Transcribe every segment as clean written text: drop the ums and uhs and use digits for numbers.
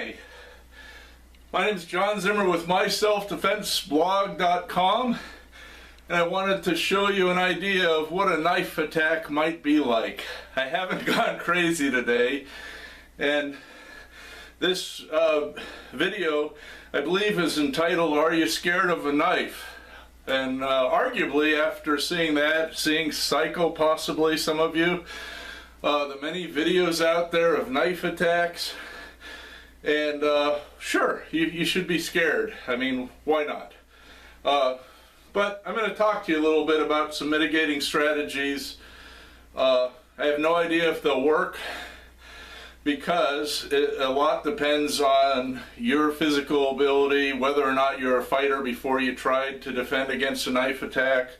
Hi, my name is John Zimmer with myselfdefenseblog.com, and I wanted to show you an idea of what a knife attack might be like. I haven't gone crazy today, and this video I believe is entitled, Are You Scared of a Knife? And arguably after seeing that, seeing Psycho possibly, some of you, the many videos out there of knife attacks, and sure, you should be scared. I mean, why not? But I'm going to talk to you a little bit about some mitigating strategies. I have no idea if they'll work because a lot depends on your physical ability, whether or not you're a fighter before you tried to defend against a knife attack,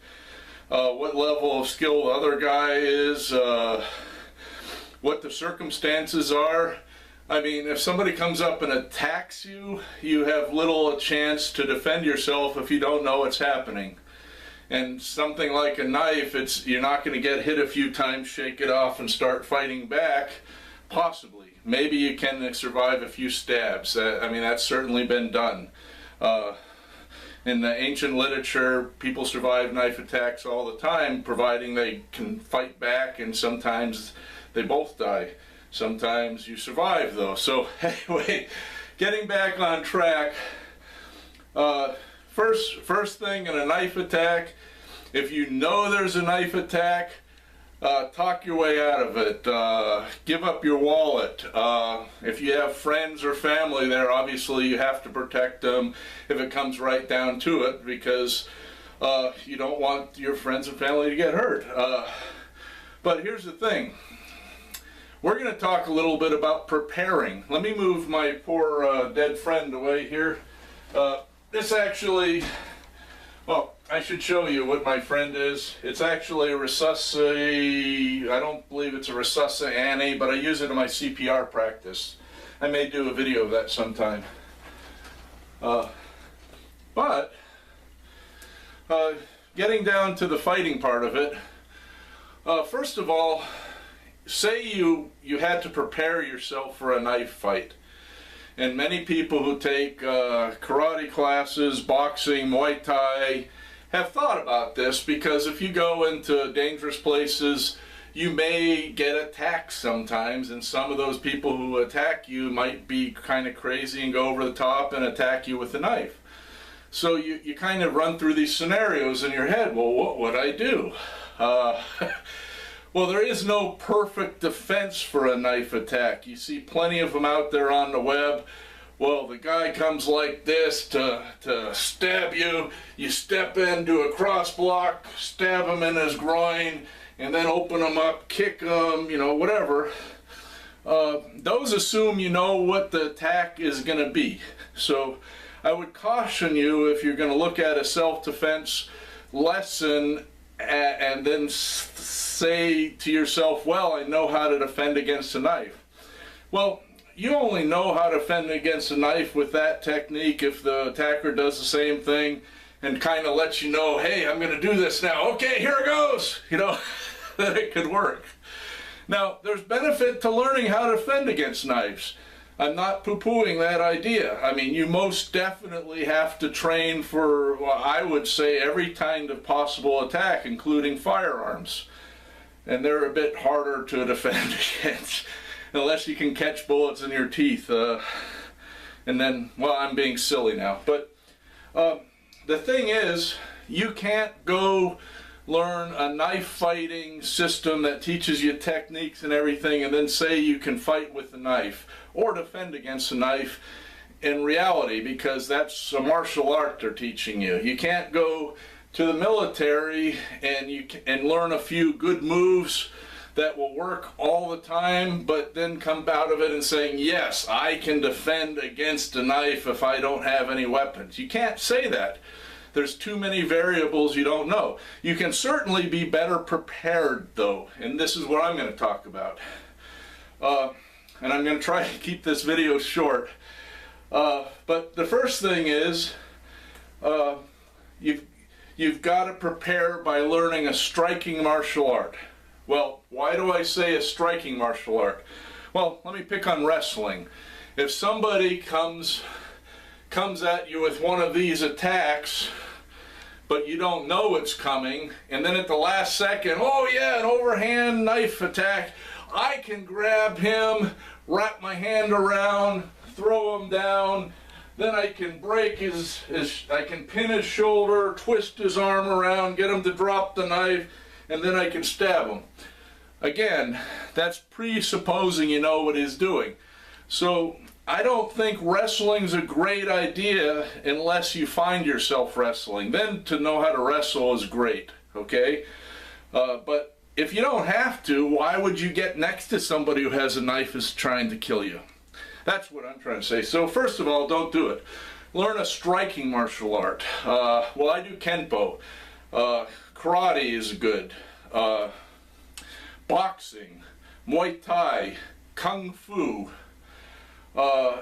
what level of skill the other guy is, what the circumstances are. I mean, if somebody comes up and attacks you, you have little chance to defend yourself if you don't know what's happening. And something like a knife, you're not going to get hit a few times, shake it off, and start fighting back. Possibly. Maybe you can survive a few stabs. I mean, that's certainly been done. In the ancient literature, people survive knife attacks all the time, providing they can fight back, and sometimes they both die. Sometimes you survive, though. So anyway, getting back on track, first thing in a knife attack, if you know there's a knife attack, talk your way out of it. Give up your wallet. If you have friends or family there, obviously you have to protect them if it comes right down to it, because you don't want your friends and family to get hurt. But here's the thing. We're going to talk a little bit about preparing. Let me move my poor dead friend away here. This actually, well, I should show you what my friend is. It's actually a Resusci, I don't believe it's a Resusci Annie, but I use it in my CPR practice. I may do a video of that sometime. But getting down to the fighting part of it, first of all, say you had to prepare yourself for a knife fight. And many people who take karate classes, boxing, Muay Thai, have thought about this, because if you go into dangerous places, you may get attacked sometimes, and some of those people who attack you might be kind of crazy and go over the top and attack you with a knife. So you kind of run through these scenarios in your head. Well, what would I do? Well, there is no perfect defense for a knife attack. You see plenty of them out there on the web. Well, the guy comes like this to stab you. You step in, do a cross block, stab him in his groin, and then open him up, kick him, you know, whatever. Those assume you know what the attack is going to be. So I would caution you, if you're going to look at a self-defense lesson and then say to yourself, well, I know how to defend against a knife. Well, you only know how to defend against a knife with that technique if the attacker does the same thing and kind of lets you know, hey, I'm going to do this now. Okay, here it goes. You know, that it could work. Now, there's benefit to learning how to defend against knives. I'm not poo-pooing that idea. I mean, you most definitely have to train for, well, I would say, every kind of possible attack, including firearms. And they're a bit harder to defend against, unless you can catch bullets in your teeth. And then, well, I'm being silly now. But the thing is, you can't go learn a knife fighting system that teaches you techniques and everything and then say you can fight with a knife or defend against a knife in reality, because that's a martial art they're teaching you. You can't go to the military and learn a few good moves that will work all the time, but then come out of it and saying, yes, I can defend against a knife if I don't have any weapons. You can't say that. There's too many variables you don't know. You can certainly be better prepared, though, and this is what I'm going to talk about. And I'm going to try to keep this video short. But the first thing is, you've got to prepare by learning a striking martial art. Well, why do I say a striking martial art? Well, let me pick on wrestling. if somebody comes at you with one of these attacks, but you don't know it's coming, and then at the last second, oh yeah, an overhand knife attack, I can grab him, wrap my hand around, throw him down, then I can break I can pin his shoulder, twist his arm around, get him to drop the knife, and then I can stab him. Again, that's presupposing you know what he's doing. So I don't think wrestling's a great idea unless you find yourself wrestling. Then to know how to wrestle is great, okay? But if you don't have to, why would you get next to somebody who has a knife is trying to kill you? That's what I'm trying to say. So first of all, don't do it. Learn a striking martial art. Well, I do Kenpo. Karate is good. Boxing, Muay Thai, Kung Fu.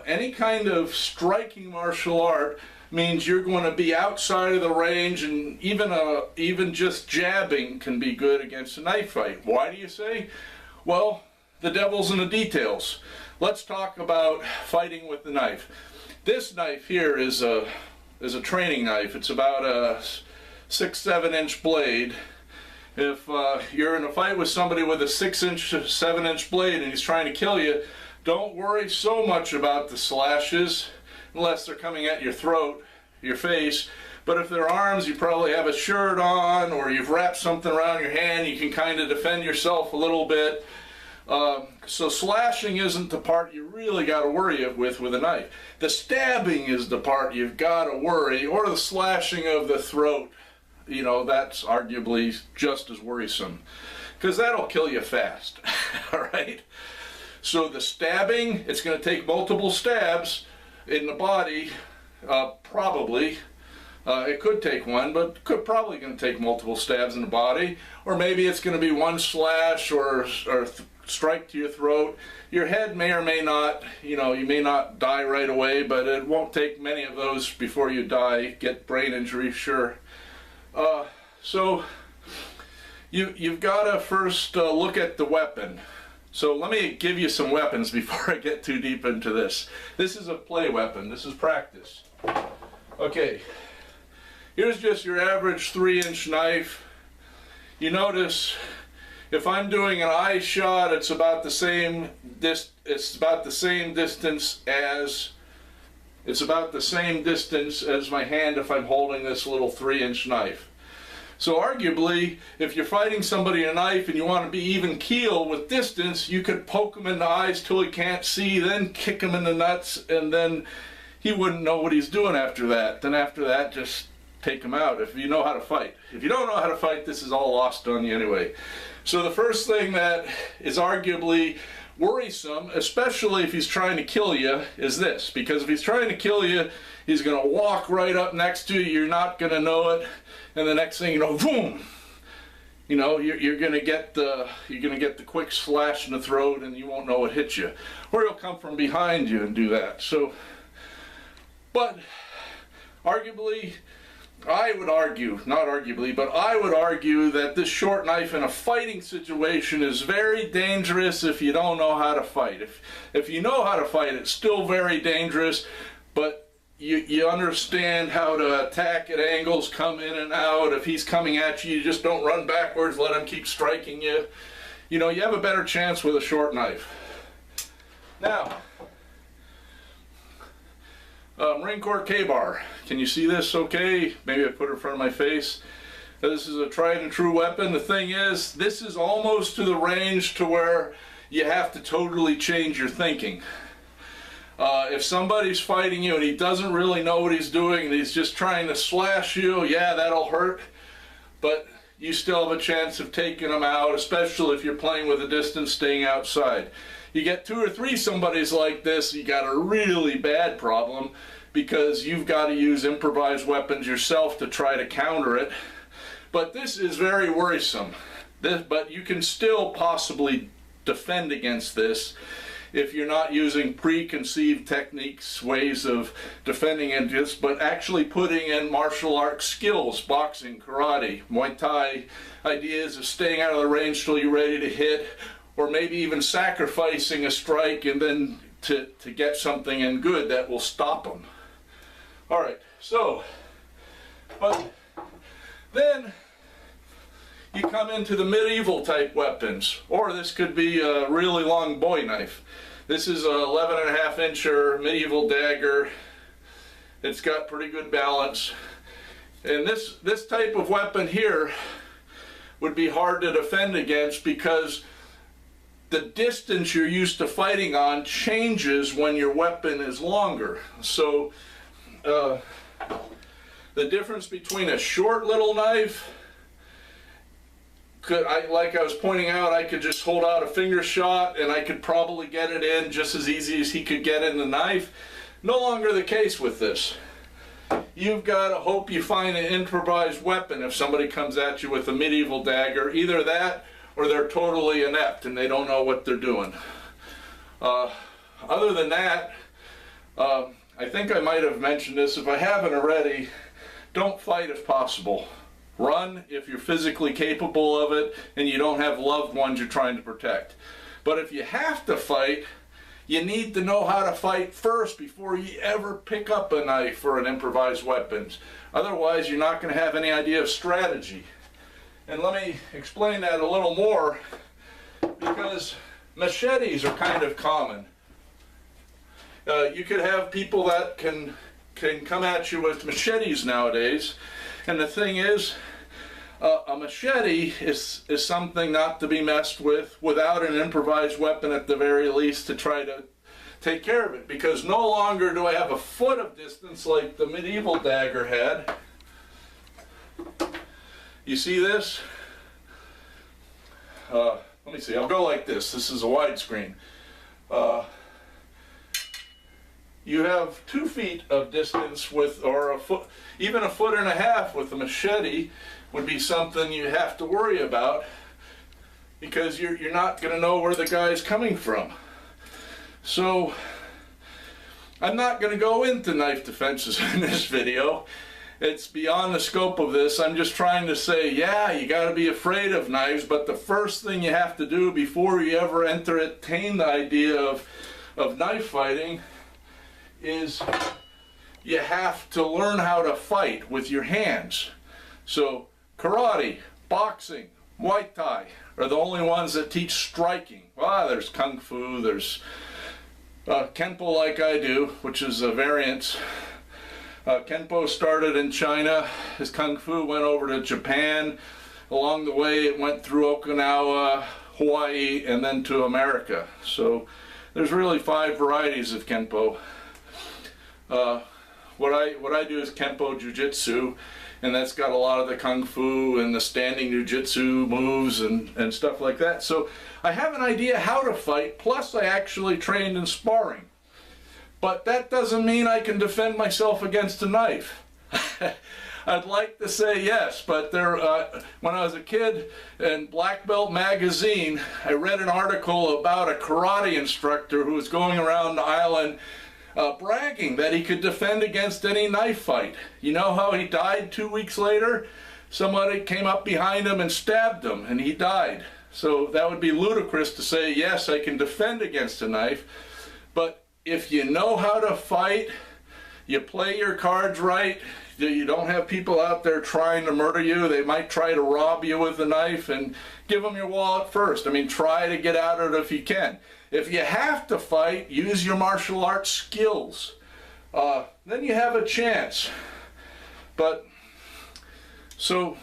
Any kind of striking martial art means you're going to be outside of the range, and even just jabbing can be good against a knife fight. Why do you say? Well, the devil's in the details. Let's talk about fighting with the knife. This knife here is a training knife. It's about a 6-7 inch blade. If you're in a fight with somebody with a 6-inch, 7-inch blade and he's trying to kill you, don't worry so much about the slashes unless they're coming at your throat, your face. But if they're arms, you probably have a shirt on or you've wrapped something around your hand, you can kind of defend yourself a little bit. So slashing isn't the part you really got to worry with a knife. The stabbing is the part you've got to worry, or the slashing of the throat. You know, that's arguably just as worrisome, because that'll kill you fast. All right? So the stabbing, it's going to take multiple stabs in the body, probably. It could take one, but probably going to take multiple stabs in the body. Or maybe it's going to be one slash or strike to your throat. Your head may or may not, you know, you may not die right away, but it won't take many of those before you die. Get brain injury, sure. So you've got to first look at the weapon. So let me give you some weapons before I get too deep into this. This is a play weapon. This is practice. Okay, here's just your average 3-inch knife. You notice if I'm doing an eye shot, it's about the same distance as my hand if I'm holding this little 3-inch knife. So arguably, if you're fighting somebody a knife and you want to be even keel with distance, you could poke him in the eyes till he can't see, then kick him in the nuts, and then he wouldn't know what he's doing after that. Then after that, just take him out if you know how to fight. If you don't know how to fight, this is all lost on you anyway. So the first thing that is arguably worrisome, especially if he's trying to kill you, is this. Because if he's trying to kill you, he's going to walk right up next to you, you're not going to know it, and the next thing you know, boom! You know, you're going to get the quick slash in the throat, and you won't know what hit you. Or he'll come from behind you and do that. So, but arguably, I would argue, not arguably, but I would argue that this short knife in a fighting situation is very dangerous if you don't know how to fight. If you know how to fight, it's still very dangerous, but you understand how to attack at angles, come in and out. If he's coming at you, you just don't run backwards, let him keep striking you. You know, you have a better chance with a short knife. Now, Marine Corps K-bar. Can you see this okay? Maybe I put it in front of my face. This is a tried and true weapon. The thing is, this is almost to the range to where you have to totally change your thinking. If somebody's fighting you and he doesn't really know what he's doing and he's just trying to slash you, yeah, that'll hurt. But you still have a chance of taking him out, especially if you're playing with a distance, staying outside. You get 2 or 3 somebodies like this, you got a really bad problem, because you've got to use improvised weapons yourself to try to counter it. But this is very worrisome. But you can still possibly defend against this if you're not using preconceived techniques, ways of defending against, but actually putting in martial arts skills, boxing, karate, Muay Thai, ideas of staying out of the range till you're ready to hit, or maybe even sacrificing a strike and then to get something in good that will stop them. All right, so, but then you come into the medieval type weapons, or this could be a really long bowie knife. This is a 11.5-incher medieval dagger. It's got pretty good balance. And this type of weapon here would be hard to defend against because the distance you're used to fighting on changes when your weapon is longer. So the difference between a short little knife, like I was pointing out, I could just hold out a finger shot and I could probably get it in just as easy as he could get in the knife. No longer the case with this. You've got to hope you find an improvised weapon if somebody comes at you with a medieval dagger. Either that or they're totally inept and they don't know what they're doing. Other than that, I think I might have mentioned this. If I haven't already, don't fight if possible. Run if you're physically capable of it and you don't have loved ones you're trying to protect. But if you have to fight, you need to know how to fight first before you ever pick up a knife or an improvised weapon. Otherwise, you're not going to have any idea of strategy. And let me explain that a little more, because machetes are kind of common. You could have people that can come at you with machetes nowadays, and the thing is, a machete is something not to be messed with without an improvised weapon at the very least to try to take care of it, because no longer do I have a foot of distance like the medieval dagger had. You see this? Let me see, I'll go like this. This is a widescreen. You have 2 feet of distance with, or a foot, even a foot and a half with a machete would be something you have to worry about, because you're not going to know where the guy's coming from. So I'm not going to go into knife defenses in this video. It's beyond the scope of this. I'm just trying to say, yeah, you got to be afraid of knives, but the first thing you have to do before you ever entertain the idea of knife fighting is you have to learn how to fight with your hands. So karate, boxing, Muay Thai are the only ones that teach striking. Well, there's Kung Fu, there's Kenpo like I do, which is a variant. Kenpo started in China. His Kung Fu went over to Japan. Along the way it went through Okinawa, Hawaii, and then to America. So there's really 5 varieties of Kenpo. What I do is Kenpo-Jiu-Jitsu, and that's got a lot of the Kung Fu and the standing Jiu-Jitsu moves and stuff like that. So I have an idea how to fight, plus I actually trained in sparring. But that doesn't mean I can defend myself against a knife. I'd like to say yes, but when I was a kid in Black Belt magazine, I read an article about a karate instructor who was going around the island bragging that he could defend against any knife fight. You know how he died 2 weeks later? Somebody came up behind him and stabbed him, and he died. So that would be ludicrous to say, yes, I can defend against a knife. But if you know how to fight, you play your cards right, you don't have people out there trying to murder you. They might try to rob you with a knife, and give them your wallet first. I mean, try to get out of it if you can. If you have to fight, use your martial arts skills. Then you have a chance. But, so,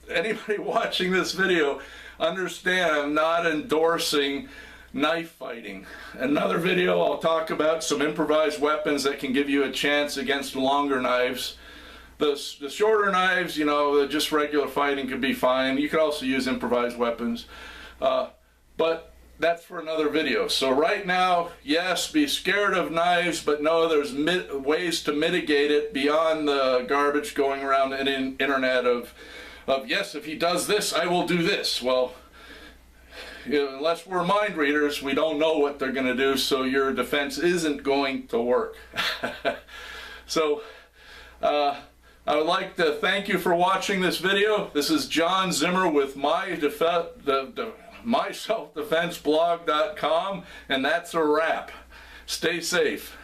anybody watching this video, understand I'm not endorsing knife fighting. Another video I'll talk about some improvised weapons that can give you a chance against longer knives. The shorter knives, you know, just regular fighting could be fine. You could also use improvised weapons. But that's for another video. So right now, yes, be scared of knives, but no, there's ways to mitigate it beyond the garbage going around the internet of yes, if he does this, I will do this. Well, you know, unless we're mind readers, we don't know what they're going to do, so your defense isn't going to work. So, I would like to thank you for watching this video. This is John Zimmer with myselfdefenseblog.com, and that's a wrap. Stay safe.